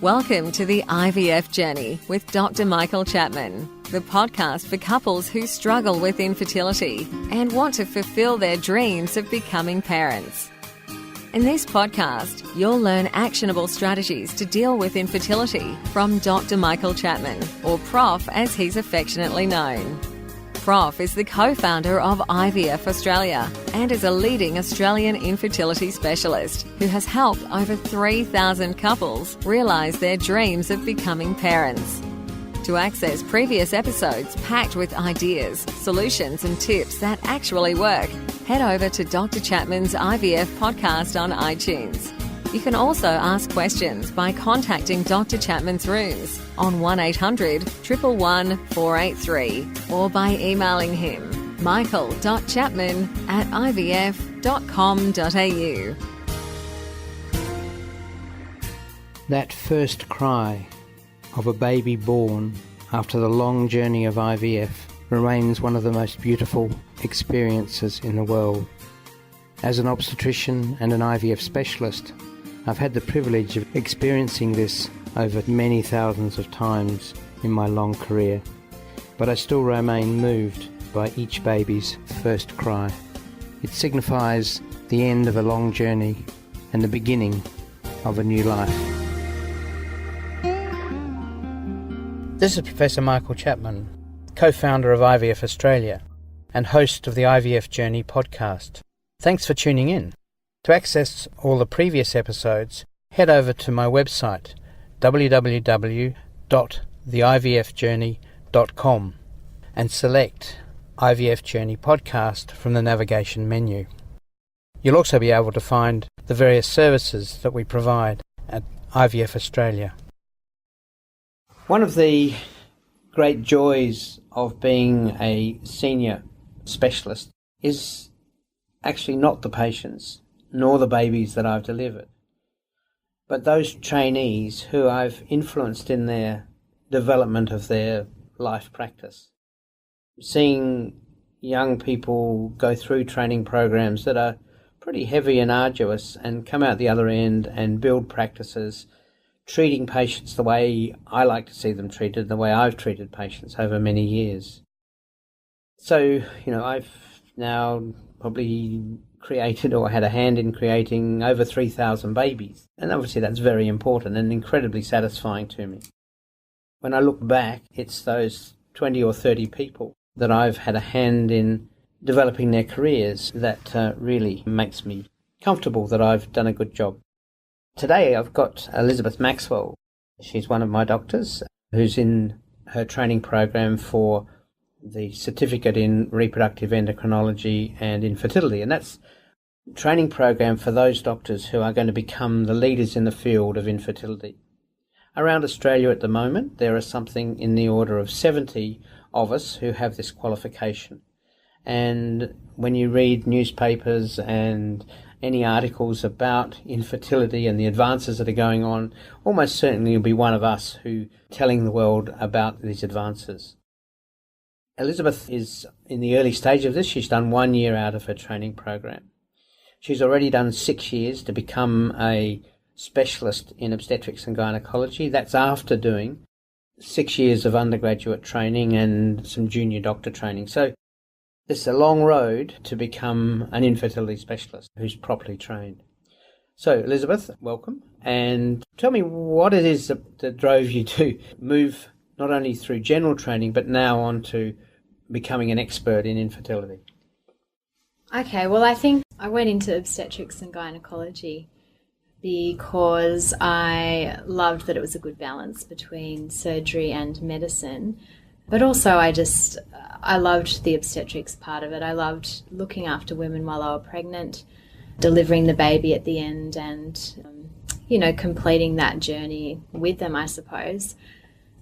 Welcome to the IVF Journey with Dr. Michael Chapman, the podcast for couples who struggle with infertility and want to fulfill their dreams of becoming parents. In this podcast, you'll learn actionable strategies to deal with infertility from Dr. Michael Chapman, or Prof as he's affectionately known. Prof is the co-founder of IVF Australia and is a leading Australian infertility specialist who has helped over 3,000 couples realise their dreams of becoming parents. To access previous episodes packed with ideas, solutions and tips that actually work, head over to Dr. Chapman's IVF podcast on iTunes. You can also ask questions by contacting Dr. Chapman's rooms on 1800 111 483 or by emailing him michael.chapman@ivf.com.au. That first cry of a baby born after the long journey of IVF remains one of the most beautiful experiences in the world. As an obstetrician and an IVF specialist, I've had the privilege of experiencing this over many thousands of times in my long career, but I still remain moved by each baby's first cry. It signifies the end of a long journey and the beginning of a new life. This is Professor Michael Chapman, co-founder of IVF Australia and host of the IVF Journey podcast. Thanks for tuning in. To access all the previous episodes, head over to my website www.theivfjourney.com and select IVF Journey Podcast from the navigation menu. You'll also be able to find the various services that we provide at IVF Australia. One of the great joys of being a senior specialist is actually not the patients nor the babies that I've delivered, but those trainees who I've influenced in their development of their life practice. Seeing young people go through training programs that are pretty heavy and arduous and come out the other end and build practices, treating patients the way I like to see them treated, the way I've treated patients over many years. So, I've now probably created or had a hand in creating over 3,000 babies. And obviously that's very important and incredibly satisfying to me. When I look back, it's those 20 or 30 people that I've had a hand in developing their careers that really makes me comfortable that I've done a good job. Today I've got Elizabeth Maxwell. She's one of my doctors who's in her training program for the certificate in reproductive endocrinology and infertility, and that's a training program for those doctors who are going to become the leaders in the field of infertility. Around Australia at the moment, there are something in the order of 70 of us who have this qualification. And when you read newspapers and any articles about infertility and the advances that are going on, almost certainly you'll be one of us who telling the world about these advances. Elizabeth is in the early stage of this. She's done 1 year out of her training program. She's already done 6 years to become a specialist in obstetrics and gynecology. That's after doing 6 years of undergraduate training and some junior doctor training. So it's a long road to become an infertility specialist who's properly trained. So Elizabeth, welcome. And tell me what it is that drove you to move not only through general training, but now on to becoming an expert in infertility. Okay, well, I think I went into obstetrics and gynecology because I loved that it was a good balance between surgery and medicine. But also I loved the obstetrics part of it. I loved looking after women while they were pregnant, delivering the baby at the end and, completing that journey with them, I suppose.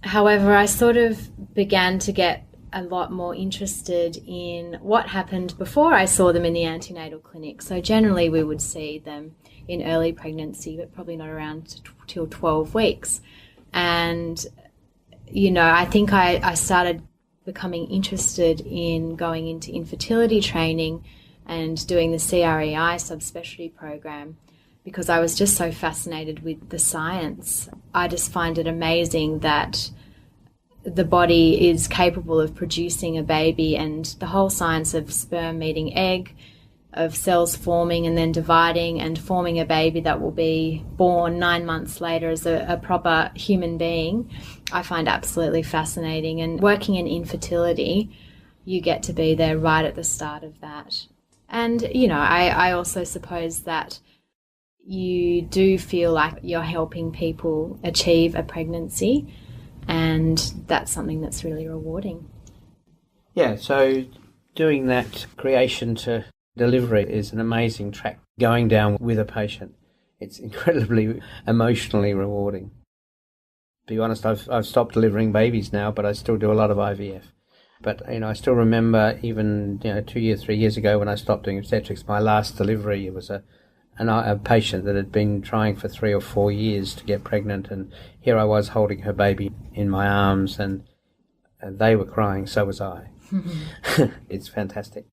However, I sort of began to get a lot more interested in what happened before I saw them in the antenatal clinic. So generally we would see them in early pregnancy, but probably not around till 12 weeks. And, I think I started becoming interested in going into infertility training and doing the CREI subspecialty program. because I was just so fascinated with the science. I just find it amazing that the body is capable of producing a baby, and the whole science of sperm meeting egg, of cells forming and then dividing and forming a baby that will be born 9 months later as a proper human being, I find absolutely fascinating. And working in infertility, you get to be there right at the start of that. And, I also suppose that you do feel like you're helping people achieve a pregnancy, and that's something that's really rewarding. Yeah, so doing that creation to delivery is an amazing track going down with a patient. It's incredibly emotionally rewarding. To be honest, I've stopped delivering babies now, but I still do a lot of IVF. But, I still remember even, 2 years, 3 years ago when I stopped doing obstetrics, my last delivery, it was a patient that had been trying for 3 or 4 years to get pregnant, and here I was holding her baby in my arms, and they were crying, so was I. It's fantastic.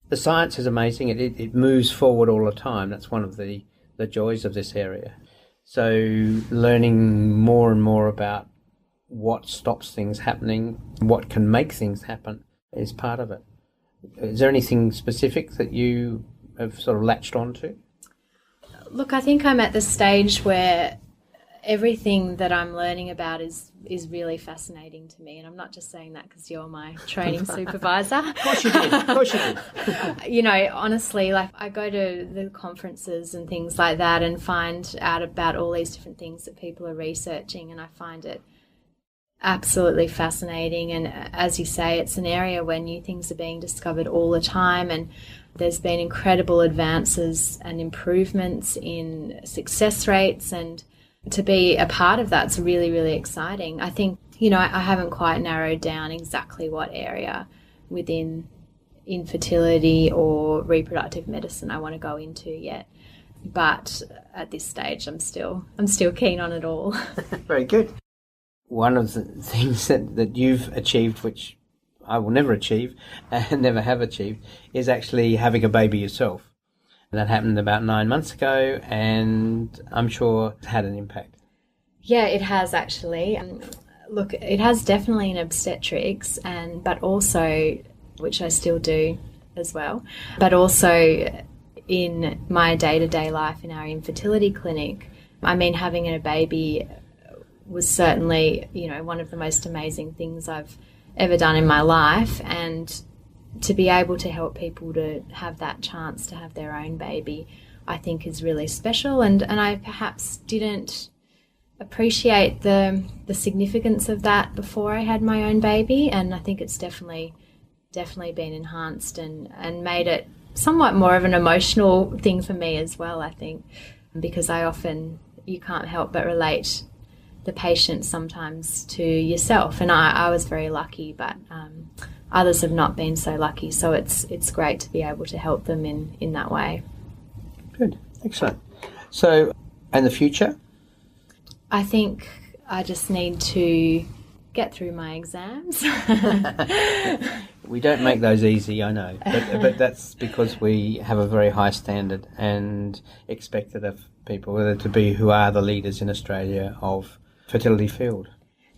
The science is amazing. It moves forward all the time. That's one of the joys of this area. So learning more and more about what stops things happening, what can make things happen, is part of it. Is there anything specific that you have sort of latched onto? Look, I think I'm at the stage where everything that I'm learning about is really fascinating to me. And I'm not just saying that because you're my training supervisor. Of course you did. Of course you did. Honestly, like I go to the conferences and things like that and find out about all these different things that people are researching, and I find it absolutely fascinating. And as you say, it's an area where new things are being discovered all the time, and there's been incredible advances and improvements in success rates, and to be a part of that's really, really exciting. I think, I haven't quite narrowed down exactly what area within infertility or reproductive medicine I want to go into yet. But at this stage, I'm still keen on it all. Very good. One of the things that you've achieved, which I will never achieve and never have achieved, is actually having a baby yourself. That happened about 9 months ago, and I'm sure it had an impact. Yeah, it has actually. Look, it has definitely in obstetrics, but also, which I still do as well, but also in my day-to-day life in our infertility clinic. Having a baby was certainly, one of the most amazing things I've ever done in my life, and to be able to help people to have that chance to have their own baby, I think is really special. And I perhaps didn't appreciate the significance of that before I had my own baby, and I think it's definitely been enhanced and made it somewhat more of an emotional thing for me as well, I think, because you can't help but relate the patient sometimes to yourself, and I was very lucky, but others have not been so lucky, so it's great to be able to help them in that way. Good, excellent. So, and the future? I think I just need to get through my exams. We don't make those easy, I know, but that's because we have a very high standard and expect it of people, whether to be who are the leaders in Australia of fertility field.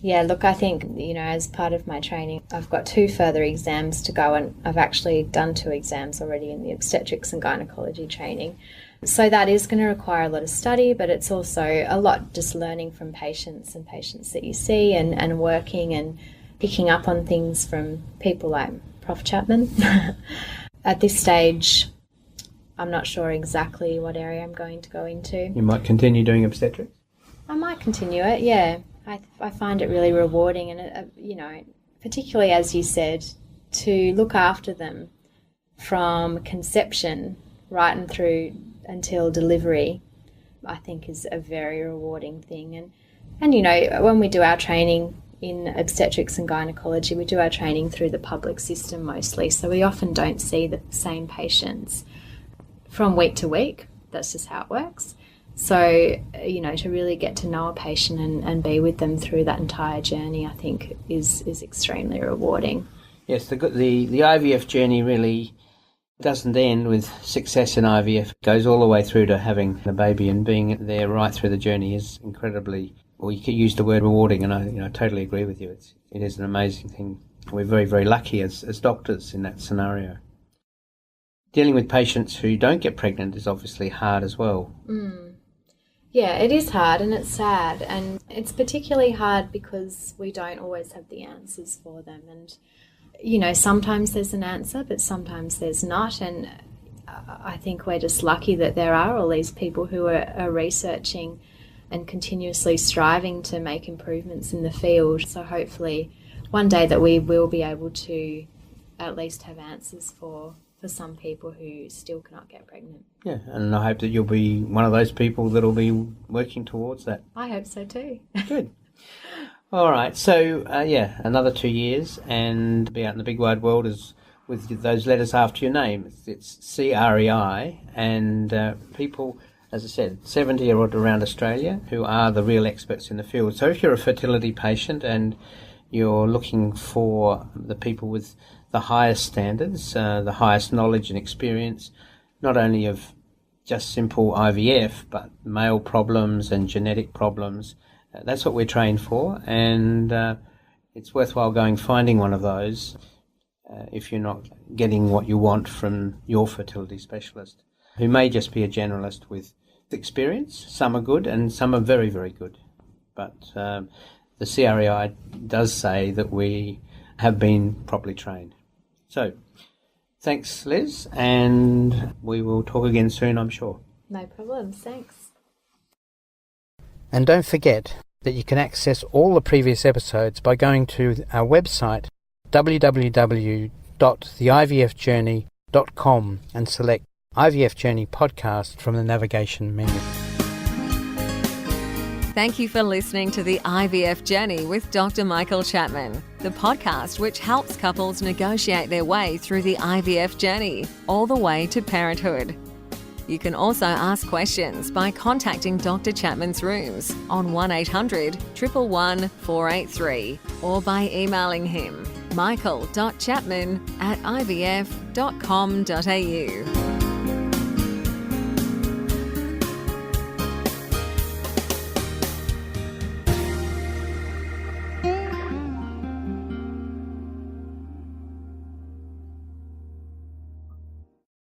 Yeah, look, I think, as part of my training, I've got 2 further exams to go, and I've actually done 2 exams already in the obstetrics and gynecology training. So that is going to require a lot of study, but it's also a lot just learning from patients that you see, and working and picking up on things from people like Prof Chapman. At this stage, I'm not sure exactly what area I'm going to go into. You might continue doing obstetrics? I might continue it, yeah. I find it really rewarding, and, particularly as you said, to look after them from conception right and through until delivery, I think is a very rewarding thing. And when we do our training in obstetrics and gynecology, we do our training through the public system mostly, so we often don't see the same patients from week to week. That's just how it works. So, to really get to know a patient and be with them through that entire journey, I think is extremely rewarding. Yes, the IVF journey really It doesn't end with success in IVF. It goes all the way through to having a baby, and being there right through the journey is incredibly, well, you could use the word rewarding, and I totally agree with you. It is an amazing thing. We're very, very lucky as doctors in that scenario. Dealing with patients who don't get pregnant is obviously hard as well. Yeah, it is hard and it's sad, and it's particularly hard because we don't always have the answers for them. And, sometimes there's an answer, but sometimes there's not. And I think we're just lucky that there are all these people who are researching and continuously striving to make improvements in the field. So hopefully one day that we will be able to at least have answers for some people who still cannot get pregnant. Yeah, and I hope that you'll be one of those people that'll be working towards that. I hope so too. Good. All right, so another 2 years and be out in the big wide world is with those letters after your name. It's CREI, and people, as I said, 70-year-old around Australia who are the real experts in the field. So if you're a fertility patient and you're looking for the people with the highest standards, the highest knowledge and experience, not only of just simple IVF, but male problems and genetic problems. That's what we're trained for, and it's worthwhile finding one of those if you're not getting what you want from your fertility specialist, who may just be a generalist with experience. Some are good and some are very, very good. But the CREI does say that we have been properly trained. So, thanks, Liz, and we will talk again soon, I'm sure. No problems, thanks. And don't forget that you can access all the previous episodes by going to our website, www.theivfjourney.com, and select IVF Journey Podcast from the navigation menu. Thank you for listening to the IVF Journey with Dr. Michael Chapman, the podcast which helps couples negotiate their way through the IVF journey, all the way to parenthood. You can also ask questions by contacting Dr. Chapman's rooms on 1800 111 483 or by emailing him michael.chapman@ivf.com.au.